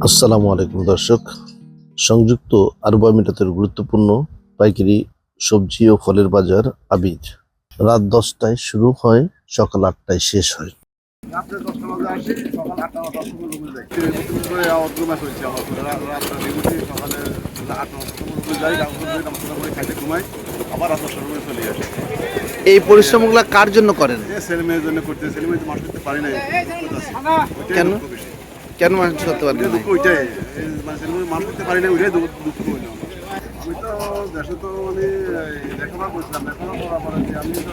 আসসালামু আলাইকুম দর্শক। সংযুক্ত আরব আমিরাতের গুরুত্বপূর্ণ পাইকারি সবজি ও ফলের বাজার আবির রাত 10টায় শুরু হয়, সকাল 8টায় শেষ হয়। রাত্রে 10টা বাজে আসি, সকাল 8টা বা 10টার সময় রুমে যাই। নতুন করে আউটডোর ম্যাচ হয়েছে আমার রাত্রে ডিউটি, সকালে 8টা 10টার সময় রুমে যাই, নামাজ করে খাইতে ঘুমাই, আবার রাত 10টার রুমে চলে আসি। এই পরিশ্রমগুলো কার জন্য করেন? ছেলে মেয়ের জন্য করতে, ছেলে মেয়ে মাস করতে পারি নাই। কেন? কেন মানুষ করতে পারেন না? ওইটাই মানে ছেলে মেয়ে মাস করতে পারি না, ওইটাই দুঃখ হইল আমার। আমি তো দেশে তো মানে লেখাপড়া করছিলাম, লেখাপড়া করার পরে যে আমি তো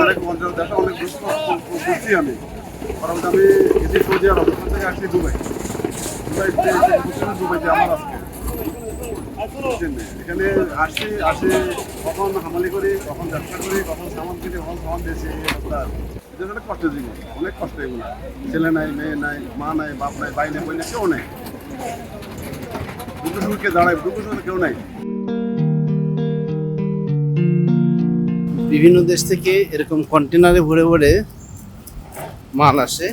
অনেক দেশে অনেক দুঃখ করছি আমি। কারণ আমি গেছি সৌদি আরব, ওখান থেকে আসছি দুবাইতে আমার আজকে এখানে আসি কখন হামালি করি, কখন ব্যবসা করি, কখন সামান কিনি, কখন সামান দিয়েছি। এটা অনেক কষ্টের জিনিস, অনেক কষ্ট এগুলো। ছেলে নাই, মেয়ে নাই, মা নাই, বাপ নাই, ভাই নাই, বোন নাই, কেউ নেই। দুটো সুরকে দাঁড়ায়, দুটো সুরকে কেউ নাই। বিভিন্ন দেশ থেকে এরকম কন্টেনারে ভরে ভরে মাল আসে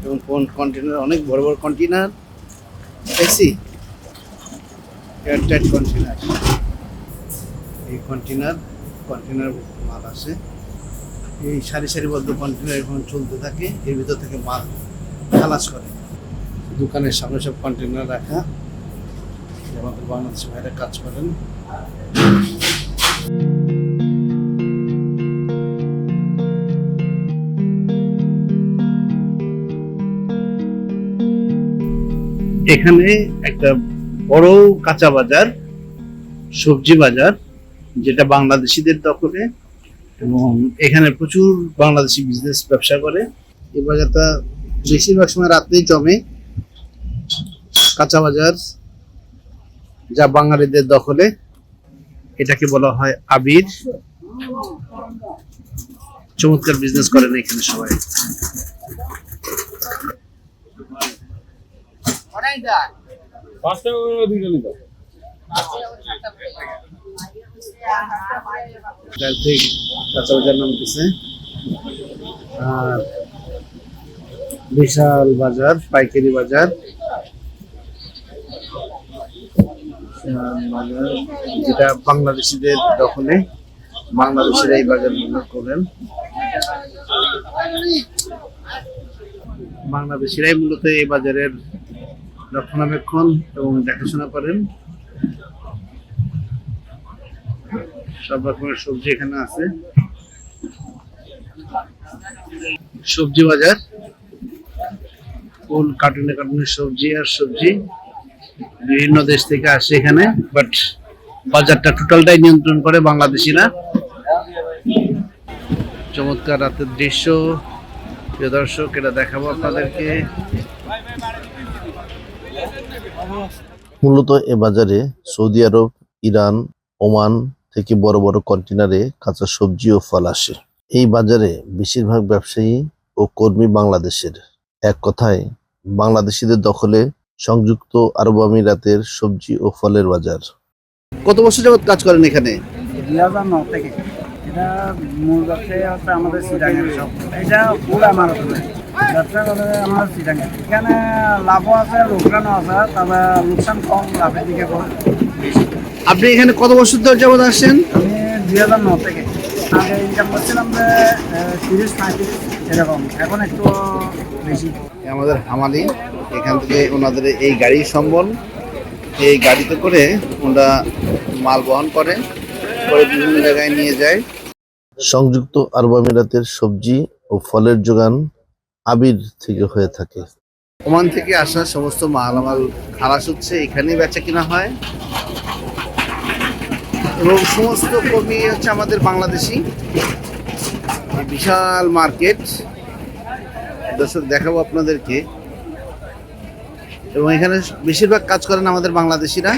এবং কন্টেনার অনেক বড় বড় কন্টেনার দেখছি, এয়ারটাইট কন্টেনার। এই কন্টেনার মাল আসে, এই সারিবদ্ধ কন্টেনার এখন চলতে থাকে, এর ভিতর থেকে মাল খালাস করে। দোকানের সামনে সব কন্টেনার রাখা, আমাদের বাংলাদেশি ভাইরা কাজ করেন। এখানে একটা বড় কাঁচা বাজার, সবজি বাজার, যেটা বাংলাদেশিদের দখলে, এবং এখানে প্রচুর বাংলাদেশি বিজনেস ব্যবসা করে। এই বাজারটা বেশিরভাগ সময় রাত্রেই জমে। কাঁচা বাজার যা বাঙালিদের দখলে, এটাকে বলা হয় আবির। চমৎকার বিজনেস করেন এখানে সবাই। কাঁচা বাজার নামতেছে, আর বিশাল বাজার, পাইকারি বাজার, যেটা বাংলাদেশিদের দখলে। বাংলাদেশের এই বাজার করেন, বাংলাদেশিরাই মূলত এই বাজারের রক্ষণাবেক্ষণ এবং দেখাশোনা করেন। সব রকমের সবজি এখানে আছে। সবজি বাজার, ফুল কার্টুনে কার্টুনে সবজি আর সবজি বিভিন্ন দেশ থেকে আসে এখানে, বাট বাজারটা টোটালটাই নিয়ন্ত্রণ করে বাংলাদেশিরা। চমৎকার রাতের দৃশ্য, প্রিয় দর্শক, এটা দেখাবো আপনাদেরকে। মূলত এ বাজারে সৌদি আরব, ইরান, ওমান থেকে বড় বড় কন্টেনারে কাঁচা সবজি ও ফল আসে। এই বাজারে বেশিরভাগ ব্যবসায়ী ও কর্মী বাংলাদেশের। এক কথায় বাংলাদেশিদের দখলে সংযুক্ত আরব আমিরাতের সবজি ও ফলের বাজার। কত বছর যাবত কাজ করেন এখানে? 2009 থেকে। এটা মূল ব্যবসায়ী হচ্ছে আমাদের চিটাগাং সব। এটা পুরো আমার ব্যবসা করে আমার চিটাগাং। এখানে লাভও আছে, লোকসানও আছে, তবে লোকসান কম, লাভের দিকে কম। আপনি এখানে কত বছর ধরে যাবত আসছেন? আমি 2009 থেকে। আগে ইনকাম করছিলাম যে 30-35 এরকম, এখন একটু বেশি। আমাদের হামালি, এখান থেকে ওনাদের এই গাড়ি সম্বল, এই গাড়িতে করে ওনারা মাল বহন করে বিভিন্ন জায়গায় নিয়ে যায়। সংযুক্ত আরব আমিরাতের সবজি ও ফলের যোগান আবির থেকে হয়ে থাকে। ওমান থেকে আসা সমস্ত মালামাল খালাস হচ্ছে, এখানেই বেচা কিনা হয়, এবং সমস্ত কর্মী হচ্ছে আমাদের বাংলাদেশি। বিশাল মার্কেট, দর্শক দেখাবো আপনাদেরকে, এবং এখানে বেশিরভাগ কাজ করেন আমাদের বাংলাদেশিরা।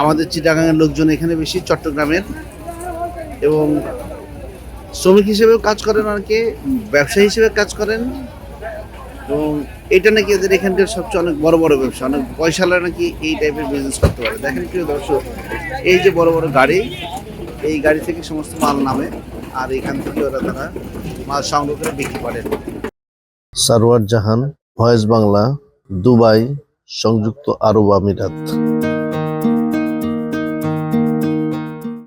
আমাদের চিটাগাংয়ের লোকজন এখানে বেশি, চট্টগ্রামের, এবং শ্রমিক হিসেবেও কাজ করেন, অনেকে ব্যবসায়ী হিসেবে কাজ করেন। এবং এটা নাকি এদের এখানকার সবচেয়ে অনেক বড় বড় ব্যবসা, অনেক পয়সালা নাকি এই টাইপের বিজনেস করতে পারে। দেখেন প্রিয় দর্শক, এই যে বড় বড় গাড়ি, এই গাড়ি থেকে সমস্ত মাল নামে, আর এখান থেকে ওরা তারা মাল সংগ্রহ করে বিক্রি করেন। সারওয়ার জাহান, ভয়েস বাংলা, দুবাই, সংযুক্ত আরব আমিরাত।